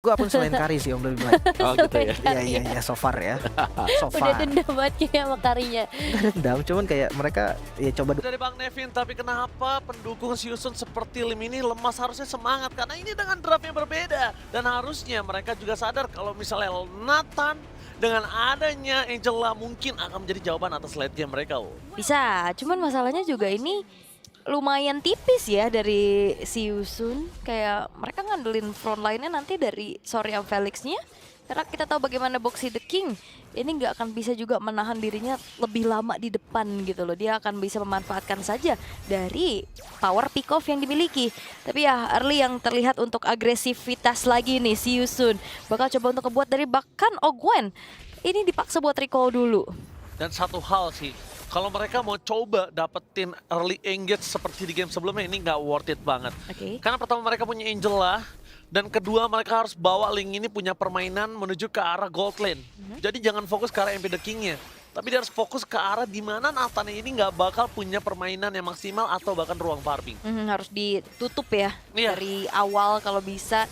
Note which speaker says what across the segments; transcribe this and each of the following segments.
Speaker 1: Gua pun selain Kari sih Om lebih baik.
Speaker 2: Oh gitu ya.
Speaker 1: Iya so far ya. So
Speaker 3: Udah
Speaker 1: far.
Speaker 3: dendam banget kayaknya sama Karinya.
Speaker 1: Nggak dendam, cuman kayak mereka ya coba
Speaker 2: Dari Bang Nevin, tapi kenapa pendukung Siusun seperti Lim ini lemas? Harusnya semangat karena ini dengan draft yang berbeda. Dan harusnya mereka juga sadar kalau misalnya Nathan dengan adanya Angela mungkin akan menjadi jawaban atas late game mereka.
Speaker 3: Bisa, cuman masalahnya juga ini lumayan tipis ya dari Siusun. Kayak mereka ngandelin front line-nya nanti dari Soryam Felix-nya. Karena kita tahu bagaimana Boxy the King ini nggak akan bisa juga menahan dirinya lebih lama di depan gitu loh. Dia akan bisa memanfaatkan saja dari power pick off yang dimiliki. Tapi ya early yang terlihat untuk agresivitas lagi nih Siusun. Bakal coba untuk kebuat dari bahkan Ogwen. Ini dipaksa buat recall dulu.
Speaker 2: Dan satu hal sih, kalau mereka mau coba dapetin early engage seperti di game sebelumnya, ini nggak worth it banget.
Speaker 3: Oke.
Speaker 2: Karena pertama mereka punya Angela, dan kedua mereka harus bawa Ling ini punya permainan menuju ke arah gold lane. Jadi jangan fokus ke arah MP the King-nya. Tapi dia harus fokus ke arah di mana Nathan ini nggak bakal punya permainan yang maksimal atau bahkan ruang farming.
Speaker 3: Harus ditutup ya
Speaker 2: Iya.
Speaker 3: dari awal kalau bisa.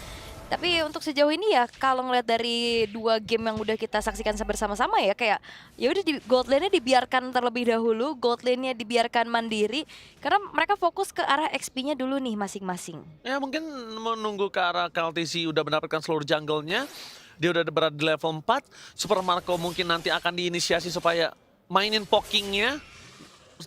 Speaker 3: Tapi untuk sejauh ini ya kalau ngeliat dari 2 game yang udah kita saksikan bersama-sama ya kayak ya udah di gold lane-nya dibiarkan terlebih dahulu, gold lane-nya dibiarkan mandiri karena mereka fokus ke arah XP-nya dulu nih masing-masing.
Speaker 2: Ya mungkin menunggu ke arah KLTC udah mendapatkan seluruh jungle-nya. Dia udah berada di level 4. Super Marco mungkin nanti akan diinisiasi supaya mainin poking-nya.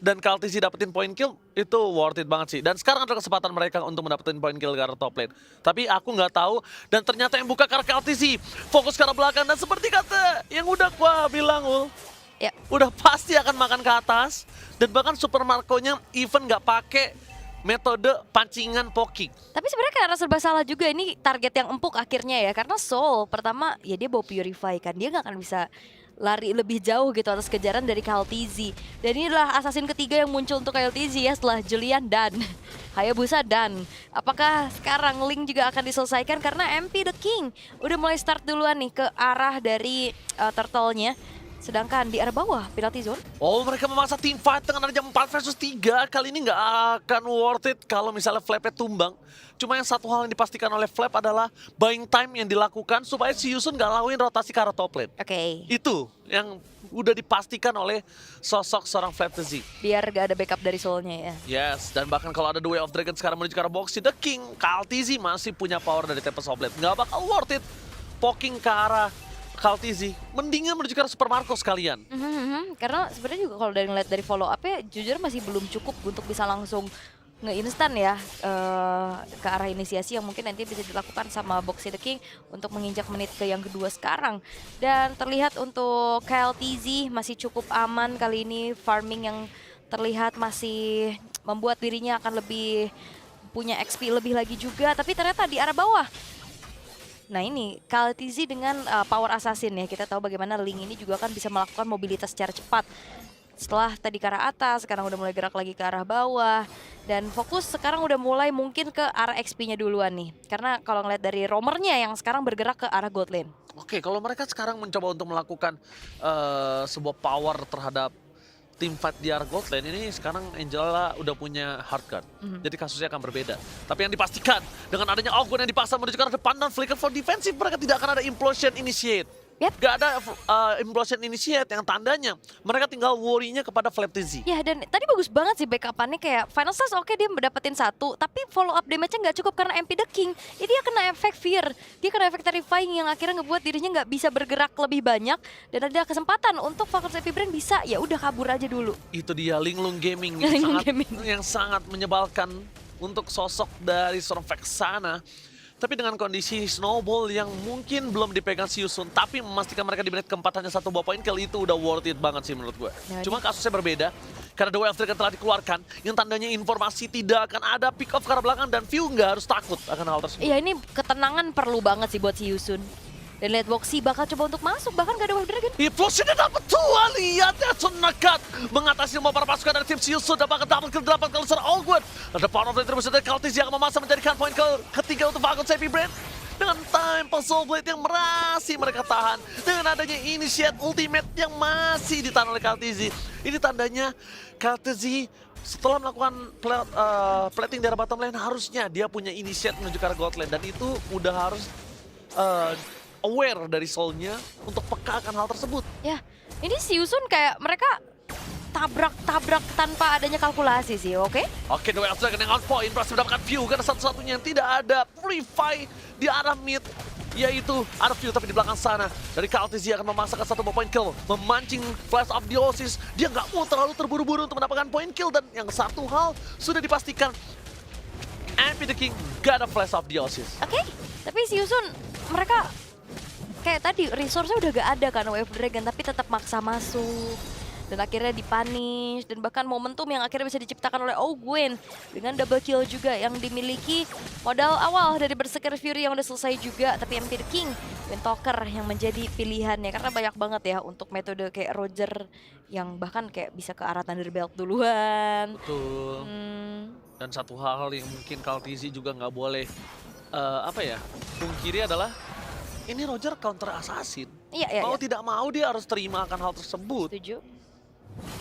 Speaker 2: Dan KLTC dapetin point kill, itu worth it banget sih. Dan sekarang ada kesempatan mereka untuk mendapatkan point kill ke arah top lane. Tapi aku nggak tahu, dan ternyata yang buka ke arah KLTC. Fokus ke arah belakang, dan seperti kata yang udah gua bilang,
Speaker 3: Ya.
Speaker 2: udah pasti akan makan ke atas. Dan bahkan Super Marco-nya even nggak pakai metode pancingan poking.
Speaker 3: Tapi sebenarnya karena serba salah juga ini target yang empuk akhirnya ya karena Soul pertama ya dia bawa Purify kan dia nggak akan bisa lari lebih jauh gitu atas kejaran dari KLTZ. Dan inilah assassin ketiga yang muncul untuk KLTZ ya setelah Julian dan Hayabusa dan apakah sekarang Ling juga akan diselesaikan karena MP the King udah mulai start duluan nih ke arah dari turtle-nya. Sedangkan di arah bawah penalty zone.
Speaker 2: Oh, mereka memaksa team fight dengan ada 4 versus 3. Kali ini nggak akan worth it kalau misalnya Flap-nya tumbang. Cuma yang satu hal yang dipastikan oleh Flap adalah buying time yang dilakukan supaya si Yusun nggak lakuin rotasi ke arah top lane.
Speaker 3: Oke.
Speaker 2: Itu yang udah dipastikan oleh sosok seorang Flap Z.
Speaker 3: Biar gak ada backup dari soulnya ya.
Speaker 2: Yes, dan bahkan kalau ada The Way of Dragon sekarang menuju ke arah Boxy the King, KLTZ masih punya power dari Tempest of Blade. Nggak bakal worth it poking ke arah KLTZ. Mendingan menuju ke arah Super Marco sekalian.
Speaker 3: Karena sebenarnya juga kalau dari ngeliat dari follow up-nya jujur masih belum cukup untuk bisa langsung nge-instan ya ke arah inisiasi yang mungkin nanti bisa dilakukan sama Boxy the King untuk menginjak menit ke yang kedua sekarang. Dan terlihat untuk KLTZ masih cukup aman kali ini, farming yang terlihat masih membuat dirinya akan lebih punya XP lebih lagi juga, tapi ternyata di arah bawah. Nah ini KLTZ dengan power assassin ya, kita tahu bagaimana Ling ini juga kan bisa melakukan mobilitas secara cepat. Setelah tadi ke arah atas, sekarang udah mulai gerak lagi ke arah bawah. Dan fokus sekarang udah mulai mungkin ke arah XP-nya duluan nih. Karena kalau ngeliat dari roamernya yang sekarang bergerak ke arah gold lane.
Speaker 2: Oke, kalau mereka sekarang mencoba untuk melakukan sebuah power terhadap tim fight di arah gold lane, ini sekarang Angela udah punya hard guard. Jadi kasusnya akan berbeda. Tapi yang dipastikan, dengan adanya Ogwen yang dipaksa menuju ke arah depan dan flicker for defensive, mereka tidak akan ada implosion initiate.
Speaker 3: Yep.
Speaker 2: Gak ada implosion initiate yang tandanya mereka tinggal worry-nya kepada Flap Z.
Speaker 3: Ya dan tadi bagus banget sih backup-annya kayak Final Stars oke dia mendapetin 1, tapi follow up damage-nya nggak cukup karena MP the King. Jadi dia kena efek Fear, dia kena efek Terrifying yang akhirnya ngebuat dirinya nggak bisa bergerak lebih banyak. Dan ada kesempatan untuk Falcons Epic Brain bisa ya udah kabur aja dulu.
Speaker 2: Itu dia Linglung Gaming,
Speaker 3: Linglung
Speaker 2: sangat,
Speaker 3: Gaming.
Speaker 2: yang sangat menyebalkan untuk sosok dari seorang Vexana. Tapi dengan kondisi Snowball yang mungkin belum dipegang si Yusun, tapi memastikan mereka di menit keempat hanya 1 buah poin kill, itu udah worth it banget sih menurut gue.
Speaker 3: Nah,
Speaker 2: Cuma kasusnya berbeda, karena The Way of Dragon telah dikeluarkan, yang tandanya informasi tidak akan ada pick off ke arah belakang, dan View nggak harus takut akan hal tersebut.
Speaker 3: Iya ini ketenangan perlu banget sih buat si Yusun. Dan lihat Boxy bakal coba untuk masuk, bahkan gak ada Wave Dragon.
Speaker 2: Implosionnya dapat 2, lihat ya Nekat mengatasi semua para pasukan dari tim Siusun, dapatkan double kill, dapat kalau seorang Ogwen. Ada power of retribution dari KLTZ yang memaksa menjadikan poin ketiga untuk Falcons Epic Brain. Dengan time Puzzle Blade yang masih mereka tahan, dengan adanya initiate ultimate yang masih ditahan oleh KLTZ. Ini tandanya KLTZ setelah melakukan plating dari bottom lane, harusnya dia punya initiate menuju ke arah gold lane, dan itu udah harus aware dari soul-nya untuk peka akan hal tersebut.
Speaker 3: Ya, ini si Yusun kayak mereka tabrak-tabrak tanpa adanya kalkulasi sih, oke?
Speaker 2: Oke, The Way of Dragon yang on point berhasil mendapatkan view karena satu-satunya yang tidak ada Free Fight di arah mid, yaitu ada view tapi di belakang sana dari KLTZ akan memaksakan satu point kill, memancing Flash of Theosis. Dia nggak mau terlalu terburu-buru untuk mendapatkan point kill, dan yang satu hal sudah dipastikan, MP the King gak ada Flash of Theosis.
Speaker 3: Oke, tapi si Yusun mereka kayak tadi resource-nya udah gak ada kan Way of Dragon, tapi tetap maksa masuk. Dan akhirnya dipunish, dan bahkan momentum yang akhirnya bisa diciptakan oleh Ogwen dengan double kill juga yang dimiliki. Modal awal dari Berserker Fury yang udah selesai juga, tapi MP the King, Windtalker yang menjadi pilihannya. Karena banyak banget ya untuk metode kayak Roger yang bahkan kayak bisa ke arah Thunderbelt duluan.
Speaker 2: Betul. Dan satu hal yang mungkin KLTZ juga nggak boleh pungkiri adalah ini Roger counter assassin.
Speaker 3: Iya,
Speaker 2: Mau
Speaker 3: iya.
Speaker 2: tidak mau dia harus terima akan hal tersebut.
Speaker 3: Setuju.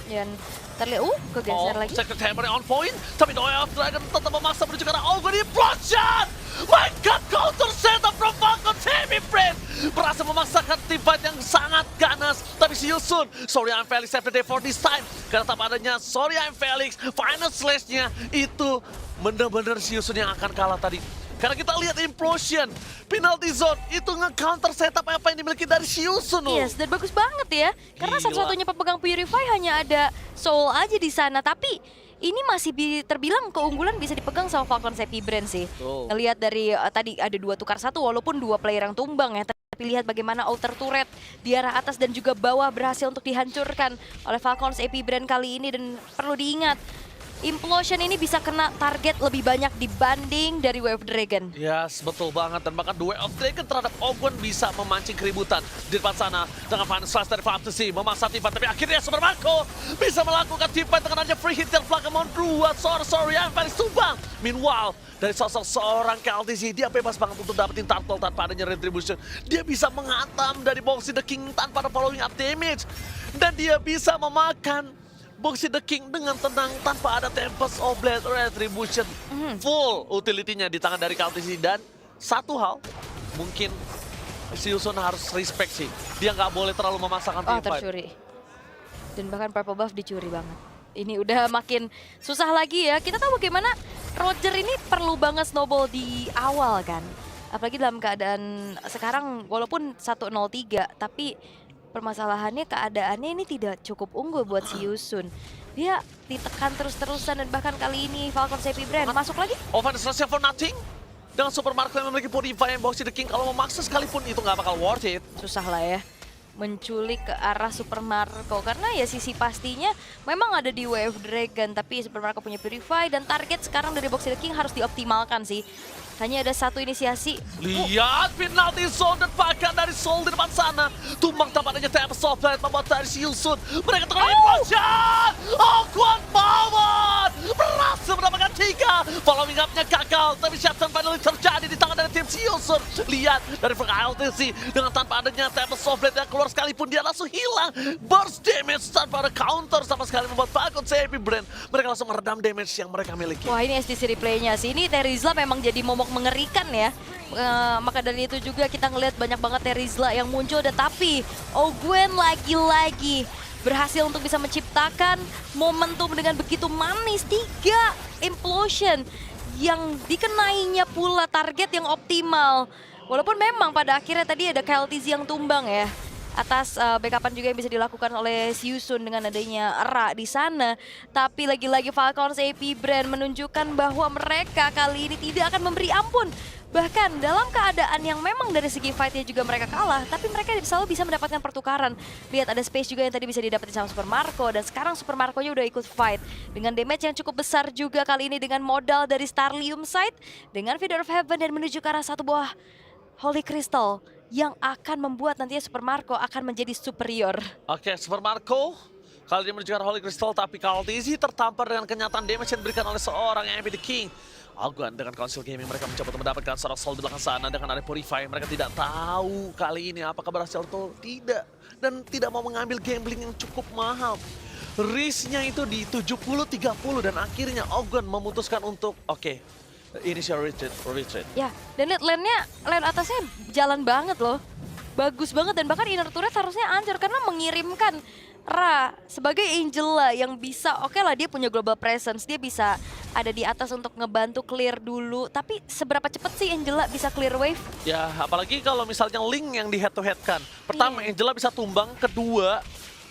Speaker 3: Dan terlihat, kegeser lagi.
Speaker 2: Secret Hammer on point, tapi The Way of Dragon tetap memaksa menuju ke arah Ogwen. Implosion! My God, counter setup from Falcon Heavy Friend! Berhasil memaksakan teamfight yang sangat ganas. Tapi si Yusun, sorry I'm Felix every day for this time. Karena tak adanya sorry I'm Felix, final slash-nya itu benar-benar si Yusun yang akan kalah tadi. Karena kita lihat Implosion, penalty zone, itu nge-counter setup apa yang dimiliki dari si Yusun.
Speaker 3: Yes, dan bagus banget ya. Karena
Speaker 2: Gila.
Speaker 3: satu-satunya pemegang Purify hanya ada Soul aja di sana. Tapi ini masih terbilang keunggulan bisa dipegang sama Falcon Sepi Brand sih.
Speaker 2: Betul.
Speaker 3: Ngelihat dari tadi ada 2 tukar 1 walaupun 2 player yang tumbang ya. Tapi lihat bagaimana outer turret di arah atas dan juga bawah berhasil untuk dihancurkan oleh Falcon Sepi Brand kali ini. Dan perlu diingat, Implosion ini bisa kena target lebih banyak dibanding dari Way of Dragon.
Speaker 2: Yes, betul banget. Dan bahkan The Way of Dragon terhadap Ogwen bisa memancing keributan di depan sana. Dengan final slash dari Fantasy memaksa teamfight. Tapi akhirnya Super Marco bisa melakukan teamfight dengan aja free hit yang Flakemon 2. Sorry, yang paling tumbang. Meanwhile, dari sosok seorang KLTZ, dia bebas banget untuk dapetin turtle tanpa adanya retribution. Dia bisa menghantam dari Boxy the King tanpa ada following up damage. Dan dia bisa memakan Boxy the King dengan tenang tanpa ada Tempest of Blade Retribution. Full utility-nya di tangan dari KLTZ. Dan satu hal, mungkin si Yusun harus respect sih. Dia nggak boleh terlalu memaksakan teamfight.
Speaker 3: Tercuri. Dan bahkan purple buff dicuri banget. Ini udah makin susah lagi ya. Kita tahu bagaimana Roger ini perlu banget snowball di awal kan. Apalagi dalam keadaan sekarang walaupun 1-0-3, tapi permasalahannya keadaannya ini tidak cukup unggul buat si Yusun. Dia ditekan terus-terusan dan bahkan kali ini Falcon Sepi Brand masuk lagi.
Speaker 2: Oven selesai for nothing. Dengan Super Marco yang memiliki Purify yang Boxy the King, kalau memaksa sekalipun itu nggak bakal worth it.
Speaker 3: Susah lah ya menculik ke arah Super Marco karena ya sisi pastinya memang ada di Way of Dragon, tapi Super Marco punya Purify dan target sekarang dari Boxy the King harus dioptimalkan sih. Hanya ada satu inisiasi.
Speaker 2: Lihat penalty zone dan bahkan dari Soul di depan sana. Tumbang tanpa adanya Tempest of Blade membuat dari si Yusun. Mereka tengah implosion. Ogwen Power berhasil mendapatkan 3. Following up-nya gagal, tapi shutdown finally terjadi di tangan dari tim si Yusun. Lihat dari KLTZ dengan tanpa adanya Tempest of Blade yang keluar sekalipun dia langsung hilang. Burst damage tanpa ada counter sama sekali membuat Falcon Sepi Brand. Mereka langsung meredam damage yang mereka miliki.
Speaker 3: Wah, ini STC replaynya sih. Ini Terizla memang jadi momok mengerikan ya. Maka dari itu juga kita ngelihat banyak banget Terizla yang muncul, dan tapi Ogwen lagi-lagi berhasil untuk bisa menciptakan momentum dengan begitu manis. 3 implosion yang dikenainya pula target yang optimal. Walaupun memang pada akhirnya tadi ada KLTZ yang tumbang ya. Atas backupan juga yang bisa dilakukan oleh si Yusun dengan adanya Ra di sana. Tapi lagi-lagi Falcons AP Brand menunjukkan bahwa mereka kali ini tidak akan memberi ampun. Bahkan dalam keadaan yang memang dari segi fight-nya juga mereka kalah, tapi mereka selalu bisa mendapatkan pertukaran. Lihat ada space juga yang tadi bisa didapetin sama Super Marco, dan sekarang Super Marco-nya udah ikut fight. Dengan damage yang cukup besar juga kali ini dengan modal dari Starlium Side, dengan Feeder of Heaven dan menuju ke arah satu buah Holy Crystal yang akan membuat nantinya Super Marco akan menjadi superior.
Speaker 2: Oke, Super Marco kali ini menuju ke arah Holy Crystal, tapi KLTZ tertampar dengan kenyataan damage yang diberikan oleh seorang MP the King. Ogwen dengan Council Gaming mereka mencoba untuk mendapatkan seorang soul di belakang sana dengan ada Purify. Mereka tidak tahu kali ini apakah berhasil atau tidak, dan tidak mau mengambil gambling yang cukup mahal. Risk-nya itu di 70-30 dan akhirnya Ogwen memutuskan untuk oke, initial retreat.
Speaker 3: Ya, dan lihat lane atasnya jalan banget loh. Bagus banget dan bahkan inner turret harusnya hancur karena mengirimkan Ra sebagai Angela yang bisa, oke lah dia punya global presence, dia bisa ada di atas untuk ngebantu clear dulu. Tapi seberapa cepat sih Angela bisa clear wave?
Speaker 2: Ya, apalagi kalau misalnya Link yang di head to head kan. Pertama,
Speaker 3: Iya.
Speaker 2: Angela bisa tumbang. Kedua,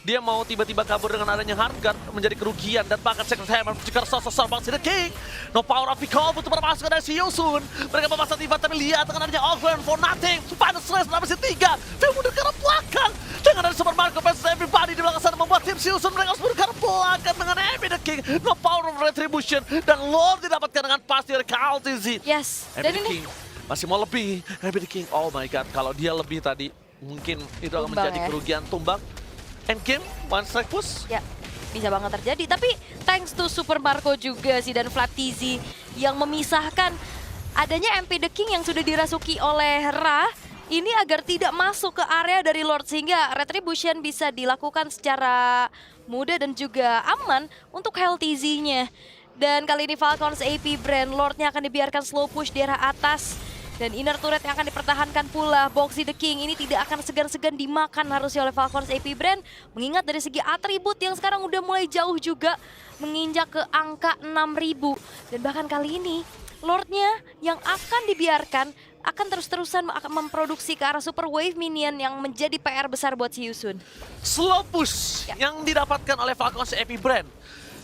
Speaker 2: dia mau tiba-tiba kabur dengan adanya Hardguard menjadi kerugian. Dan bahkan Secret Hammer jika sosok Boxy the King. No power of Pico untuk bermasuk dari si Yusun. Mereka memasang tiba tapi lihat dengan adanya Ogwen for nothing. Final Stress berapa sih 3. Phil mundur ke arah belakang. Dengan ada Super Marco versus everybody di belakang sana membuat tim si Yusun. Mereka harus mundur ke arah belakang dengan Abby the King. No power of Retribution. Dan Lord didapatkan dengan pasti dari KLTZ.
Speaker 3: Yes,
Speaker 2: Abby
Speaker 3: dan
Speaker 2: the
Speaker 3: ini
Speaker 2: King masih mau lebih. Abby the King, oh my god. Kalau dia lebih tadi mungkin itu akan
Speaker 3: Tumbang
Speaker 2: menjadi
Speaker 3: ya.
Speaker 2: kerugian tumbang. Endgame, one strike push.
Speaker 3: ya bisa banget terjadi. Tapi thanks to Super Marco juga sih dan Flat TZ yang memisahkan adanya MP The King yang sudah dirasuki oleh Ra ini agar tidak masuk ke area dari Lord sehingga Retribution bisa dilakukan secara mudah dan juga aman untuk HLTZ-nya. Dan kali ini Falcons AP Brand Lordnya akan dibiarkan slow push di arah atas. Dan inner turret yang akan dipertahankan pula Boxy the King ini tidak akan segan-segan dimakan harusnya oleh Falcons AP Brand. Mengingat dari segi atribut yang sekarang udah mulai jauh juga menginjak ke angka 6.000. Dan bahkan kali ini Lordnya yang akan dibiarkan akan terus-terusan akan memproduksi ke arah Super Wave Minion yang menjadi PR besar buat si Yusun.
Speaker 2: Slow push
Speaker 3: Ya.
Speaker 2: yang didapatkan oleh Falcons AP Brand.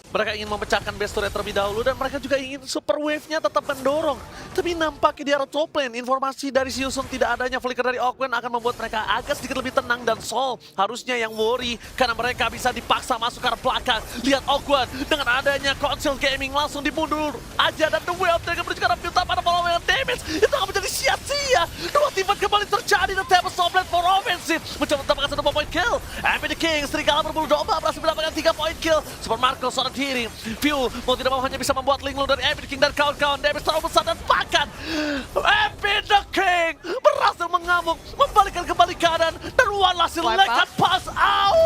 Speaker 2: Mereka ingin memecahkan base turret terlebih dahulu dan mereka juga ingin super wave-nya tetap mendorong. Tapi nampaknya di arah top lane, informasi dari si Yusun tidak adanya flicker dari Ogwen akan membuat mereka agak sedikit lebih tenang dan Sol harusnya yang worry karena mereka bisa dipaksa masuk ke arah belakang. Lihat Ogwen dengan adanya Council Gaming langsung dimundur aja dan The Wave mereka menuju ke arah Pyuta pada follow yang damage. Itu akan menjadi sia-sia. Dua tim kembali terjadi dan table top lane for offensive. Mencoba mendapatkan 1 point kill. Abby the King, serigala berbulu domba berhasil mendapatkan 3 point kill. Super Marco seorang diri. View mau tidak mau hanya bisa membuat linglung dari Abby the King dan kawan-kawan. Damage terlalu besar dan bahkan Abby the King berhasil mengamuk, membalikkan kembali keadaan dan one last
Speaker 3: Wipe
Speaker 2: lekat pass out.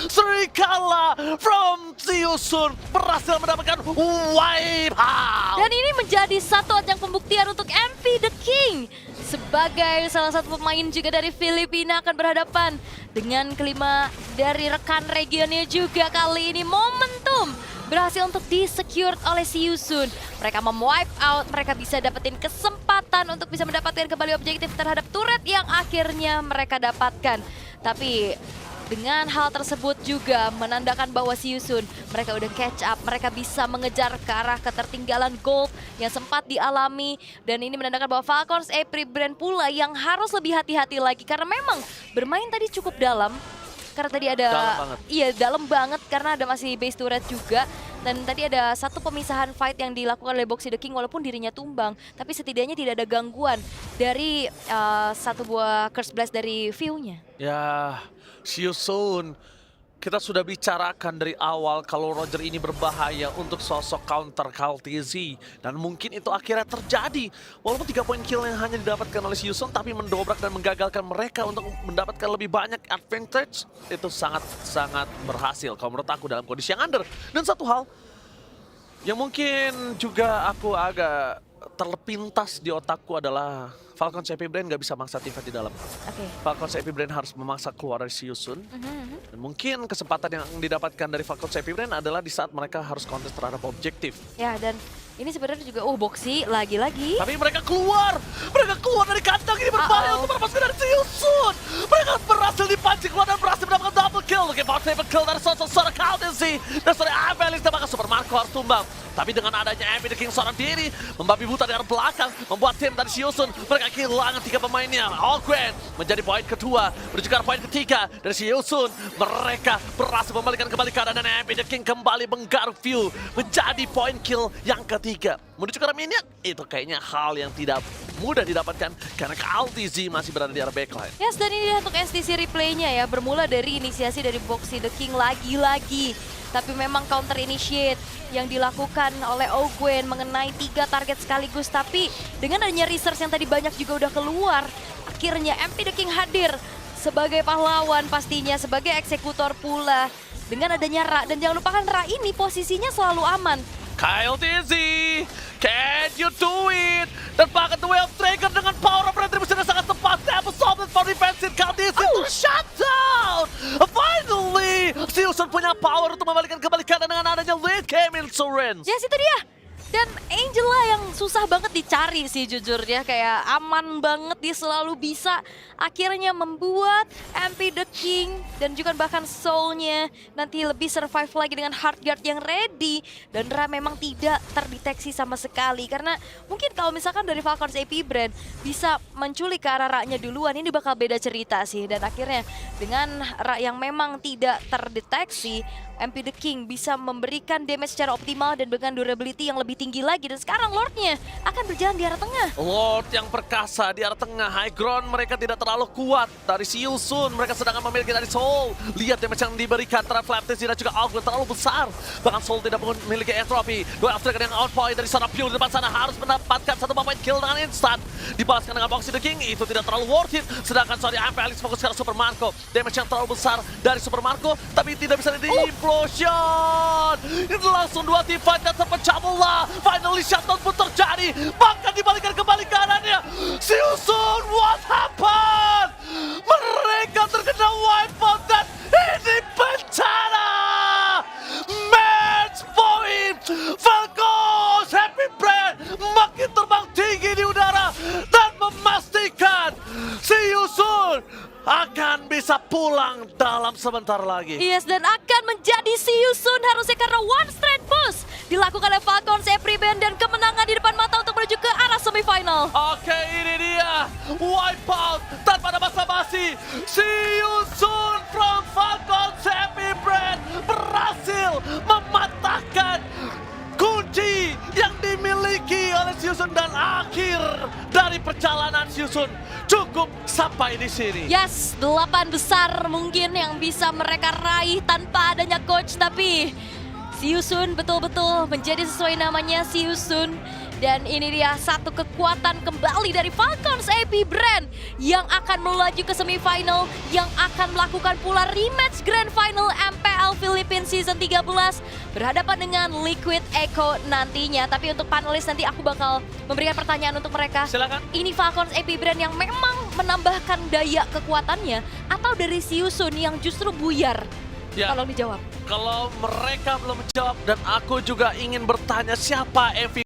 Speaker 2: Serigala from Yusun berhasil mendapatkan wipe out.
Speaker 3: Dan ini menjadi satu ajang pembuktian untuk MP The King. Sebagai salah satu pemain juga dari Filipina akan berhadapan dengan kelima dari rekan regionnya juga. Kali ini momentum berhasil untuk di-secured oleh si Yusun. Mereka mem-wipe out, mereka bisa dapetin kesempatan untuk bisa mendapatkan kembali objektif terhadap turret yang akhirnya mereka dapatkan. Tapi dengan hal tersebut juga menandakan bahwa si Yusun mereka udah catch up, mereka bisa mengejar ke arah ketertinggalan gold yang sempat dialami. Dan ini menandakan bahwa Falcons AP Brand pula yang harus lebih hati-hati lagi karena memang bermain tadi cukup dalam. Karena tadi ada,
Speaker 2: Dalam banget.
Speaker 3: iya dalam banget karena ada masih base turret juga. Dan tadi ada satu pemisahan fight yang dilakukan oleh Boxy the King walaupun dirinya tumbang. Tapi setidaknya tidak ada gangguan dari satu buah Curse Blast dari view-nya.
Speaker 2: Ya, see you soon. Kita sudah bicarakan dari awal kalau Roger ini berbahaya untuk sosok counter KLTZ. Dan mungkin itu akhirnya terjadi. Walaupun 3 poin kill yang hanya didapatkan oleh si Yusun, tapi mendobrak dan menggagalkan mereka untuk mendapatkan lebih banyak advantage. Itu sangat-sangat berhasil kalau menurut aku dalam kondisi yang under. Dan satu hal yang mungkin juga aku agak terlepintas di otakku adalah Falcons AP Brand nggak bisa maksa Tifa di dalam.
Speaker 3: Oke.
Speaker 2: Falcons AP Brand harus memaksa keluar dari si Yusun. Dan mungkin kesempatan yang didapatkan dari Falcons AP Brand adalah di saat mereka harus kontes terhadap objektif.
Speaker 3: Ya dan ini sebenarnya juga Boxy lagi-lagi.
Speaker 2: Tapi mereka keluar dari kandang ini berbahaya untuk melepaskan dari si Yusun. Mereka berhasil dipancing keluar dan berhasil mendapatkan double kill. Looking for triple kill dari sosok Kaudensi. Dan seorang Abelis bahkan Super Marco harus tumbang. Tapi dengan adanya Abby the King seorang diri, membabi buta di arah belakang, membuat tim dari si Yusun mereka kehilangan 3 pemainnya. Ogwen menjadi poin kedua, menuju ke poin ketiga dari si Yusun. Mereka berhasil membalikkan kembali keadaan dan Abby the King kembali menggaruk view menjadi poin kill yang ketiga. Menuju ke arah minion, itu kayaknya hal yang tidak mudah didapatkan karena KLTZ masih berada di arah backline.
Speaker 3: Yes, dan ini untuk STC replaynya ya, bermula dari inisiasi dari Boxy the King lagi-lagi. Tapi memang counter initiate yang dilakukan oleh Ogwen mengenai 3 target sekaligus. Tapi dengan adanya research yang tadi banyak juga udah keluar, akhirnya MP the King hadir sebagai pahlawan pastinya, sebagai eksekutor pula. Dengan adanya Ra, dan jangan lupakan Ra ini posisinya selalu aman.
Speaker 2: Kyle Dizzy, can you do it? Dan bahkan The Wave Trigger dengan power of retribution yang sangat tepat. Double solved for defensive. Kyle Dizzy to shut down. Finally, Siusun punya power untuk membalikan kembali keadaan dengan adanya lead game insurance.
Speaker 3: Yes, itu dia. Dan Angela yang susah banget dicari sih jujur ya, kayak aman banget, dia selalu bisa akhirnya membuat MP The King dan juga bahkan Soul-nya nanti lebih survive lagi dengan hard guard yang ready. Dan Ra memang tidak terdeteksi sama sekali karena mungkin kalau misalkan dari Falcons AP Brand bisa menculik ke arah Ra-nya duluan, ini bakal beda cerita sih. Dan akhirnya dengan Ra yang memang tidak terdeteksi, MP The King bisa memberikan damage secara optimal dan dengan durability yang lebih tinggi lagi. Dan sekarang Lord-nya akan berjalan di arah tengah.
Speaker 2: Lord yang perkasa di arah tengah. High ground mereka tidak terlalu kuat. Dari Siusun mereka sedangkan memiliki dari Soul. Lihat damage yang diberikan terhadap Flaptis dan juga Outgoing terlalu besar. Bahkan Soul tidak memiliki entropy. Dua After yang outpoint dari sana Pure di depan sana harus mendapatkan satu point kill dengan instan. Dibalaskan dengan Boxy The King, itu tidak terlalu worth it. Sedangkan sorry MP Alex fokus ke Super Marco. Damage yang terlalu besar dari Super Marco tapi tidak bisa di-implosion. Itu langsung 2 team fight dan terpecah belah. Finally shutdown pun terjadi. Bahkan dibalikan kembali keadaannya. Siusun, what happened? Mereka terkena wipeout dan ini bencana. Match point. Falcons Happy Brand makin terbang tinggi di udara dan memastikan Siusun akan bisa pulang dalam sebentar lagi.
Speaker 3: Yes, dan akan menjadi Siusun harusnya karena one straight push dilakukan oleh Falcons Every Band dan kemenangan di depan mata untuk menuju ke arah semifinal.
Speaker 2: Oke, ini dia wipeout tanpa ada basa-basi. Siusun from Falcons Happy Brand berhasil mematahkan kunci yang dimiliki oleh Siusun dan akhir dari perjalanan Siusun cukup sampai di sini.
Speaker 3: Yes, 8 besar mungkin yang bisa mereka raih tanpa adanya coach, tapi Siusun betul-betul menjadi sesuai namanya Siusun. Dan ini dia satu kekuatan kembali dari Falcons AP Brand yang akan melaju ke semifinal, yang akan melakukan pula rematch Grand Final MPL Philippines Season 13 berhadapan dengan Liquid Echo nantinya. Tapi untuk panelis nanti aku bakal memberikan pertanyaan untuk mereka.
Speaker 2: Silakan.
Speaker 3: Ini Falcons AP Brand yang memang menambahkan daya kekuatannya atau dari Siusun yang justru buyar?
Speaker 2: Ya.
Speaker 3: Tolong dijawab.
Speaker 2: Kalau mereka belum menjawab dan aku juga ingin bertanya siapa MVP